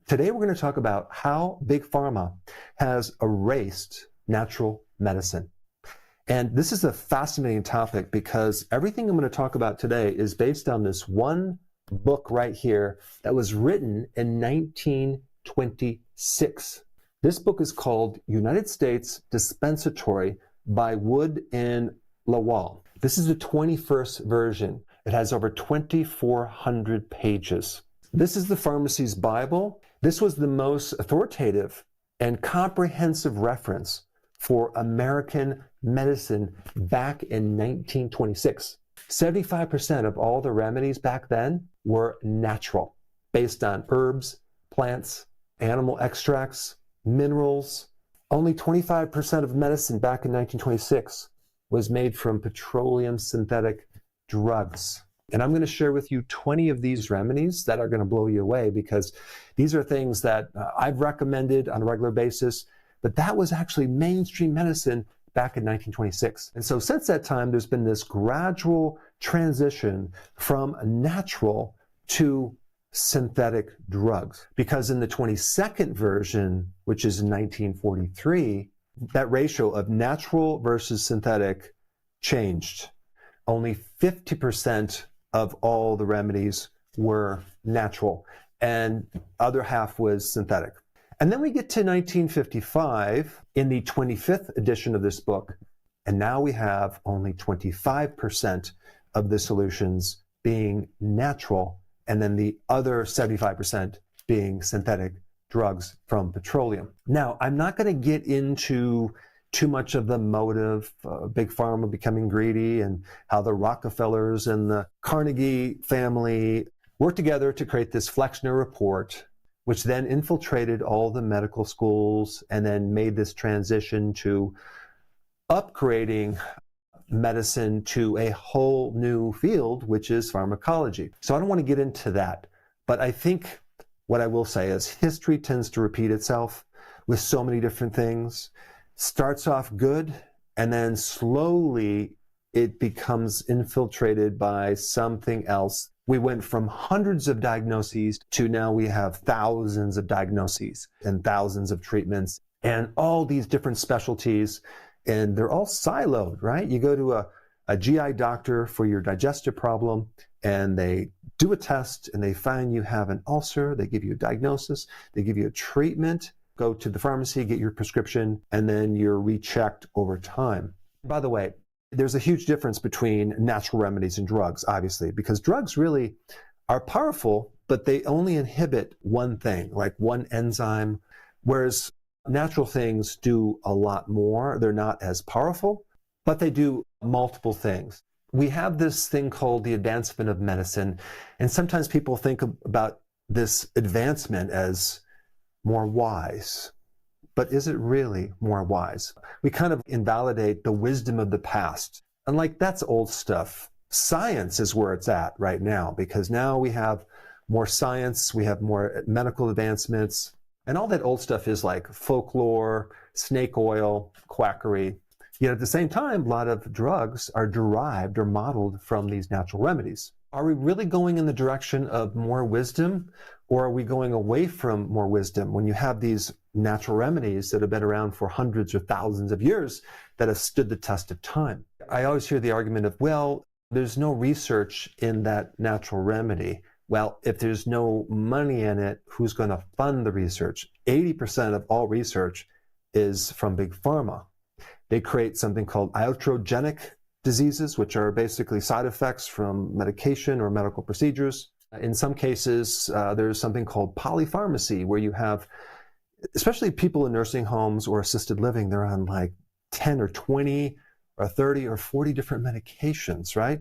Today we're going to talk about how Big Pharma has erased natural medicine. And this is a fascinating topic because everything I'm going to talk about today is based on this one book right here that was written in 1926. This book is called United States Dispensatory by Wood and Lawal. This is the 21st version. It has over 2,400 pages. This is the pharmacy's Bible. This was the most authoritative and comprehensive reference for American medicine back in 1926. 75% of all the remedies back then were natural, based on herbs, plants, animal extracts, minerals. Only 25% of medicine back in 1926 was made from petroleum synthetic drugs. And I'm going to share with you 20 of these remedies that are going to blow you away, because these are things that I've recommended on a regular basis, but that was actually mainstream medicine back in 1926. And so since that time, there's been this gradual transition from natural to synthetic drugs. Because in the 22nd version, which is in 1943, that ratio of natural versus synthetic changed. Only 50% of all the remedies were natural, and other half was synthetic. And then we get to 1955 in the 25th edition of this book, and now we have only 25% of the solutions being natural, and then the other 75% being synthetic drugs from petroleum. Now, I'm not going to get into too much of the motive, Big Pharma becoming greedy, and how the Rockefellers and the Carnegie family worked together to create this Flexner report, which then infiltrated all the medical schools and then made this transition to upgrading medicine to a whole new field, which is pharmacology. So I don't want to get into that, but I think what I will say is history tends to repeat itself with so many different things. Starts off good, and then slowly it becomes infiltrated by something else. We went from hundreds of diagnoses to now we have thousands of diagnoses and thousands of treatments and all these different specialties, and they're all siloed, right? You go to a GI doctor for your digestive problem, and they do a test and they find you have an ulcer. They give you a diagnosis, they give you a treatment. Go to the pharmacy, get your prescription, and then you're rechecked over time. By the way, there's a huge difference between natural remedies and drugs, obviously, because drugs really are powerful, but they only inhibit one thing, like one enzyme, whereas natural things do a lot more. They're not as powerful, but they do multiple things. We have this thing called the advancement of medicine, and sometimes people think about this advancement as more wise. But is it really more wise? We kind of invalidate the wisdom of the past. And like, that's old stuff. Science is where it's at right now, because now we have more science, we have more medical advancements, and all that old stuff is like folklore, snake oil, quackery. Yet at the same time, a lot of drugs are derived or modeled from these natural remedies. Are we really going in the direction of more wisdom, or are we going away from more wisdom when you have these natural remedies that have been around for hundreds or thousands of years that have stood the test of time? I always hear the argument of, well, there's no research in that natural remedy. Well, if there's no money in it, who's going to fund the research? 80% of all research is from Big Pharma. They create something called iatrogenic diseases, which are basically side effects from medication or medical procedures. In some cases, there's something called polypharmacy, where you have, especially people in nursing homes or assisted living, they're on like 10 or 20 or 30 or 40 different medications, right?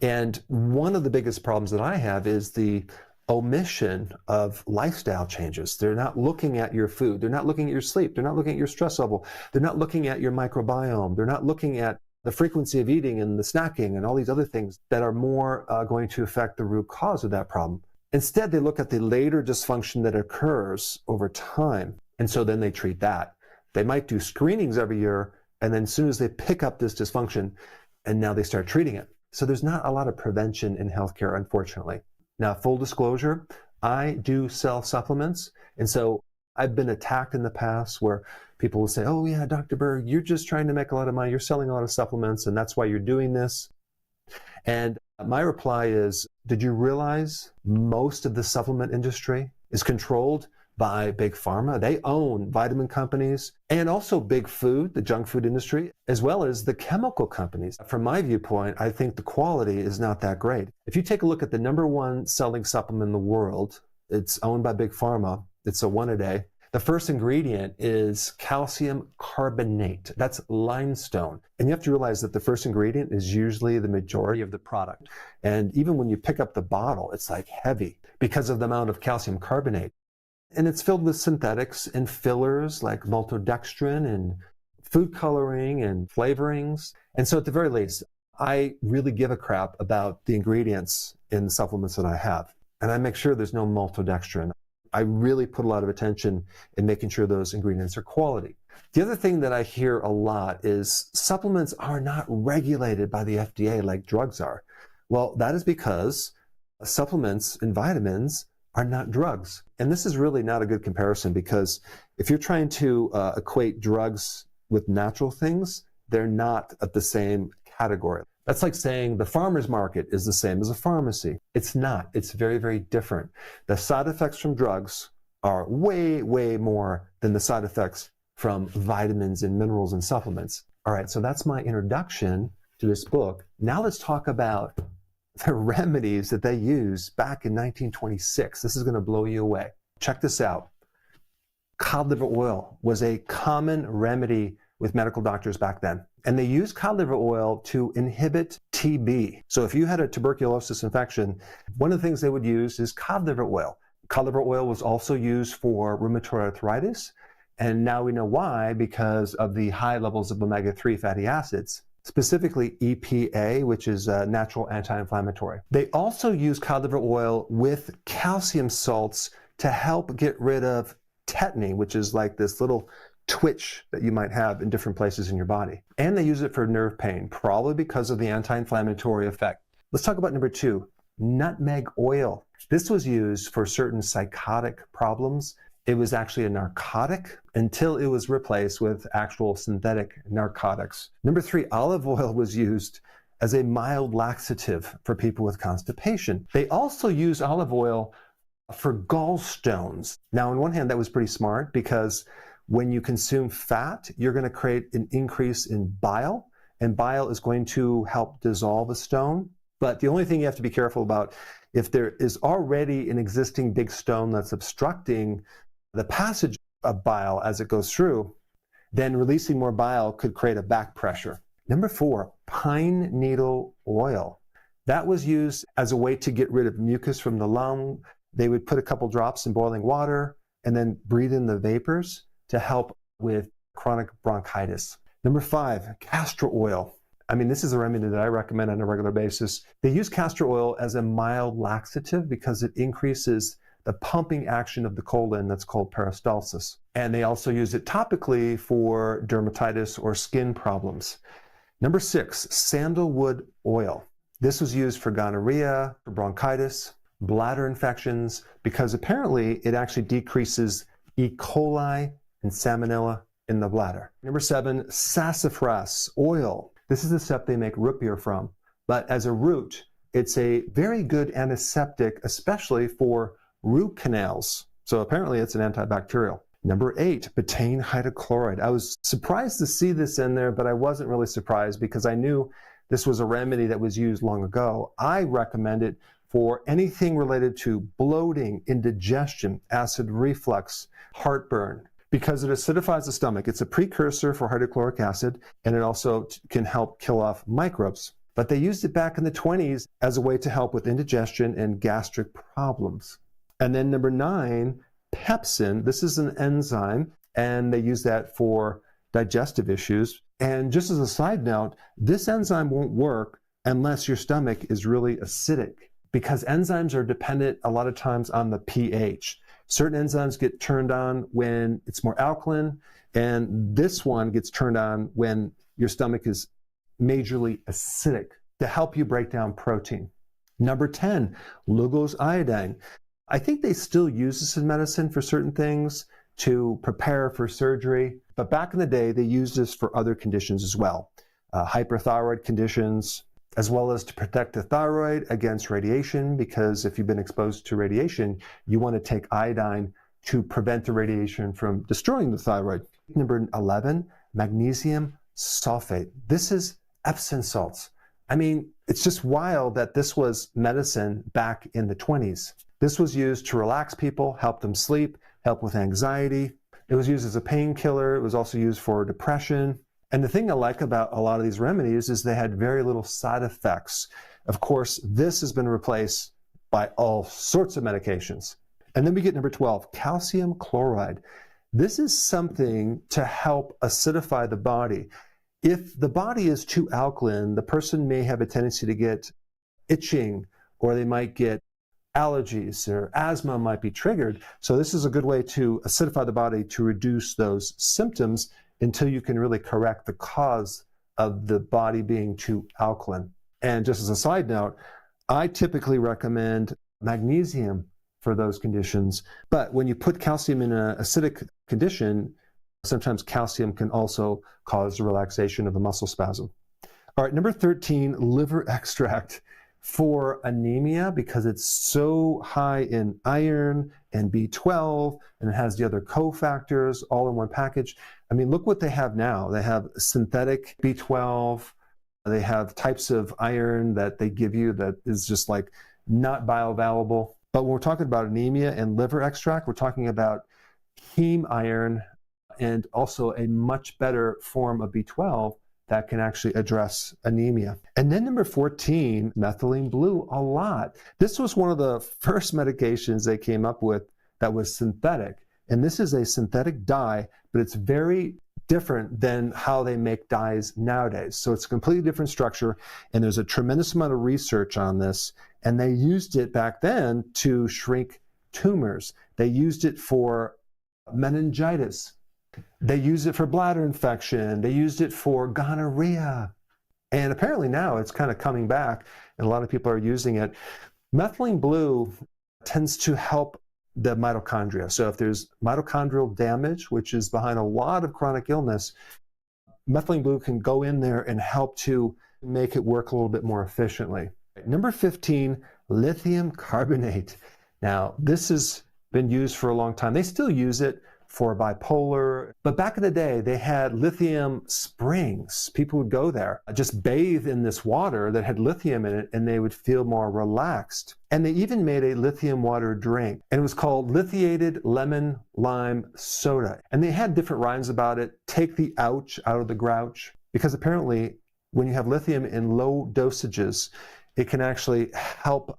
And one of the biggest problems that I have is the omission of lifestyle changes. They're not looking at your food. They're not looking at your sleep. They're not looking at your stress level. They're not looking at your microbiome. They're not looking at the frequency of eating and the snacking and all these other things that are more going to affect the root cause of that problem. Instead, they look at the later dysfunction that occurs over time, and so then they treat that. They might do screenings every year, and then as soon as they pick up this dysfunction, and now they start treating it. So there's not a lot of prevention in healthcare, unfortunately. Now, full disclosure, I do sell supplements, and so I've been attacked in the past where people will say, oh yeah, Dr. Berg, you're just trying to make a lot of money. You're selling a lot of supplements, and that's why you're doing this. And my reply is, did you realize most of the supplement industry is controlled by big pharma? They own vitamin companies and also big food, the junk food industry, as well as the chemical companies. From my viewpoint, I think the quality is not that great. If you take a look at the #1 selling supplement in the world, it's owned by big pharma. It's a one a day. The first ingredient is calcium carbonate. That's limestone. And you have to realize that the first ingredient is usually the majority of the product. And even when you pick up the bottle, it's like heavy because of the amount of calcium carbonate. And it's filled with synthetics and fillers like maltodextrin and food coloring and flavorings. And so at the very least, I really give a crap about the ingredients in the supplements that I have. And I make sure there's no maltodextrin. I really put a lot of attention in making sure those ingredients are quality. The other thing that I hear a lot is supplements are not regulated by the FDA like drugs are. Well, that is because supplements and vitamins are not drugs. And this is really not a good comparison, because if you're trying to equate drugs with natural things, they're not at the same category. That's like saying the farmer's market is the same as a pharmacy. It's not. It's very, very different. The side effects from drugs are way, way more than the side effects from vitamins and minerals and supplements. All right, so that's my introduction to this book. Now let's talk about the remedies that they used back in 1926. This is going to blow you away. Check this out. Cod liver oil was a common remedy with medical doctors back then. And they used cod liver oil to inhibit TB. So if you had a tuberculosis infection, one of the things they would use is cod liver oil. Cod liver oil was also used for rheumatoid arthritis. And now we know why, because of the high levels of omega-3 fatty acids, specifically EPA, which is a natural anti-inflammatory. They also use cod liver oil with calcium salts to help get rid of tetany, which is like this little twitch that you might have in different places in your body. And they use it for nerve pain, probably because of the anti-inflammatory effect. Let's talk about #2, nutmeg oil. This was used for certain psychotic problems. It was actually a narcotic until it was replaced with actual synthetic narcotics. #3, olive oil was used as a mild laxative for people with constipation. They also use olive oil for gallstones. Now, on one hand, that was pretty smart, because when you consume fat, you're going to create an increase in bile, and bile is going to help dissolve a stone. But the only thing you have to be careful about, if there is already an existing big stone that's obstructing the passage of bile as it goes through, then releasing more bile could create a back pressure. #4, pine needle oil. That was used as a way to get rid of mucus from the lung. They would put a couple drops in boiling water and then breathe in the vapors to help with chronic bronchitis. #5, castor oil. I mean, this is a remedy that I recommend on a regular basis. They use castor oil as a mild laxative because it increases the pumping action of the colon, that's called peristalsis. And they also use it topically for dermatitis or skin problems. #6, sandalwood oil. This was used for gonorrhea, for bronchitis, bladder infections, because apparently it actually decreases E. coli and salmonella in the bladder. #7, sassafras oil. This is the stuff they make root beer from. But as a root, it's a very good antiseptic, especially for root canals. So apparently it's an antibacterial. #8, betaine hydrochloride. I was surprised to see this in there, but I wasn't really surprised because I knew this was a remedy that was used long ago. I recommend it for anything related to bloating, indigestion, acid reflux, heartburn, because it acidifies the stomach. It's a precursor for hydrochloric acid, and it also can help kill off microbes. But they used it back in the 20s as a way to help with indigestion and gastric problems. And then #9, pepsin. This is an enzyme, and they use that for digestive issues. And just as a side note, this enzyme won't work unless your stomach is really acidic, because enzymes are dependent a lot of times on the pH. Certain enzymes get turned on when it's more alkaline, and this one gets turned on when your stomach is majorly acidic to help you break down protein. #10, Lugol's iodine. I think they still use this in medicine for certain things to prepare for surgery, but back in the day, they used this for other conditions as well. Hyperthyroid conditions, as well as to protect the thyroid against radiation, because if you've been exposed to radiation, you want to take iodine to prevent the radiation from destroying the thyroid. Number 11, magnesium sulfate. This is Epsom salts. I mean, it's just wild that this was medicine back in the 20s. This was used to relax people, help them sleep, help with anxiety. It was used as a painkiller. It was also used for depression. And the thing I like about a lot of these remedies is they had very little side effects. Of course, this has been replaced by all sorts of medications. And then we get number 12, calcium chloride. This is something to help acidify the body. If the body is too alkaline, the person may have a tendency to get itching, or they might get allergies, or asthma might be triggered. So this is a good way to acidify the body to reduce those symptoms until you can really correct the cause of the body being too alkaline. And just as a side note, I typically recommend magnesium for those conditions. But when you put calcium in an acidic condition, sometimes calcium can also cause the relaxation of a muscle spasm. All right, number 13, liver extract for anemia, because it's so high in iron and B12, and it has the other cofactors all in one package. I mean, look what they have now. They have synthetic B12. They have types of iron that they give you that is just like not bioavailable. But when we're talking about anemia and liver extract, we're talking about heme iron and also a much better form of B12 that can actually address anemia. And then number 14, methylene blue, a lot. This was one of the first medications they came up with that was synthetic. And this is a synthetic dye, but it's very different than how they make dyes nowadays. So it's a completely different structure, and there's a tremendous amount of research on this. And they used it back then to shrink tumors. They used it for meningitis. They used it for bladder infection. They used it for gonorrhea. And apparently now it's kind of coming back, and a lot of people are using it. Methylene blue tends to help the mitochondria. So if there's mitochondrial damage, which is behind a lot of chronic illness, methylene blue can go in there and help to make it work a little bit more efficiently. Number 15, lithium carbonate. Now, this has been used for a long time. They still use it for bipolar, but back in the day, they had lithium springs. People would go there, just bathe in this water that had lithium in it, and they would feel more relaxed. And they even made a lithium water drink, and it was called lithiated lemon lime soda. And they had different rhymes about it. Take the ouch out of the grouch, because apparently when you have lithium in low dosages, it can actually help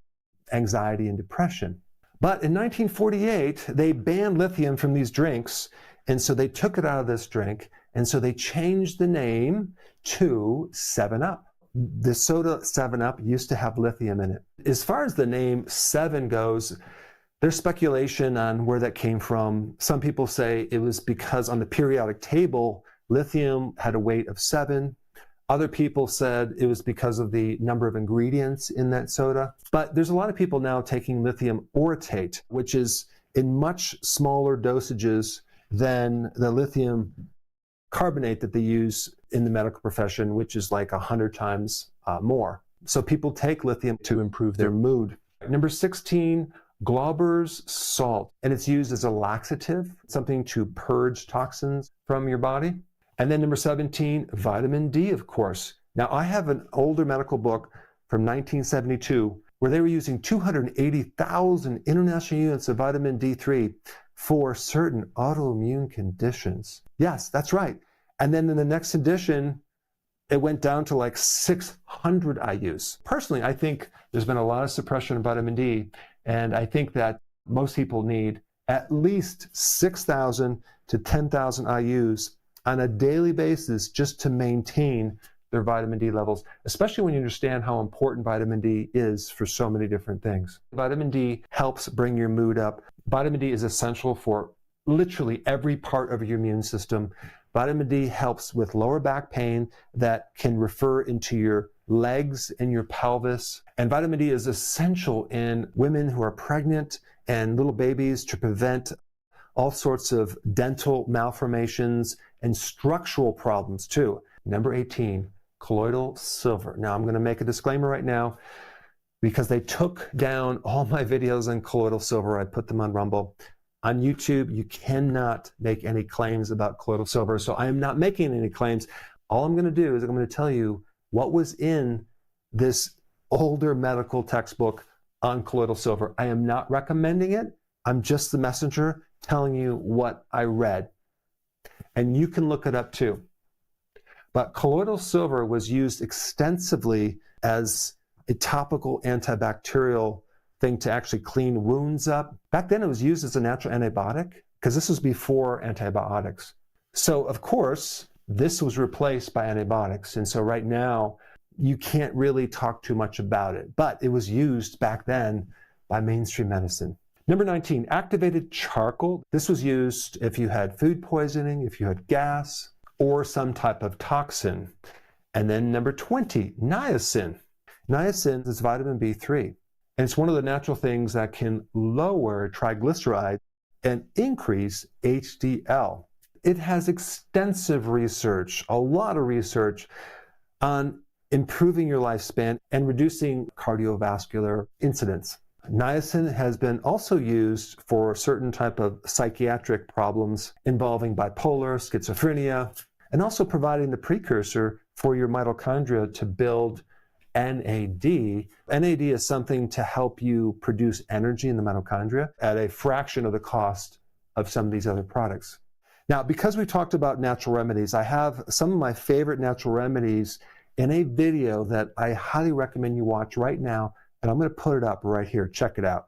anxiety and depression. But in 1948, they banned lithium from these drinks, and so they took it out of this drink, and so they changed the name to 7-Up. The soda 7-Up used to have lithium in it. As far as the name 7 goes, there's speculation on where that came from. Some people say it was because on the periodic table, lithium had a weight of 7. Other people said it was because of the number of ingredients in that soda. But there's a lot of people now taking lithium orotate, which is in much smaller dosages than the lithium carbonate that they use in the medical profession, which is like 100 times more. So people take lithium to improve their mood. Number 16, Glauber's salt, and it's used as a laxative, something to purge toxins from your body. And then number 17, vitamin D, of course. Now, I have an older medical book from 1972 where they were using 280,000 international units of vitamin D3 for certain autoimmune conditions. Yes, that's right. And then in the next edition, it went down to like 600 IUs. Personally, I think there's been a lot of suppression of vitamin D, and I think that most people need at least 6,000 to 10,000 IUs on a daily basis just to maintain their vitamin D levels, especially when you understand how important vitamin D is for so many different things. Vitamin D helps bring your mood up. Vitamin D is essential for literally every part of your immune system. Vitamin D helps with lower back pain that can refer into your legs and your pelvis. And vitamin D is essential in women who are pregnant and little babies to prevent all sorts of dental malformations and structural problems too. Number 18, colloidal silver. Now I'm going to make a disclaimer right now because they took down all my videos on colloidal silver. I put them on Rumble. On YouTube, you cannot make any claims about colloidal silver, so I am not making any claims. All I'm going to do is I'm going to tell you what was in this older medical textbook on colloidal silver. I am not recommending it. I'm just the messenger telling you what I read. And you can look it up too. But colloidal silver was used extensively as a topical antibacterial thing to actually clean wounds up. Back then it was used as a natural antibiotic because this was before antibiotics. So of course, this was replaced by antibiotics. And so right now, you can't really talk too much about it, but it was used back then by mainstream medicine. Number 19, activated charcoal. This was used if you had food poisoning, if you had gas, or some type of toxin. And then number 20, niacin. Niacin is vitamin B3. And it's one of the natural things that can lower triglycerides and increase HDL. It has extensive research, a lot of research on improving your lifespan and reducing cardiovascular incidents. Niacin has been also used for certain type of psychiatric problems involving bipolar, schizophrenia, and also providing the precursor for your mitochondria to build NAD. NAD is something to help you produce energy in the mitochondria at a fraction of the cost of some of these other products. Now, because we talked about natural remedies, I have some of my favorite natural remedies in a video that I highly recommend you watch right now, and I'm going to put it up right here. Check it out.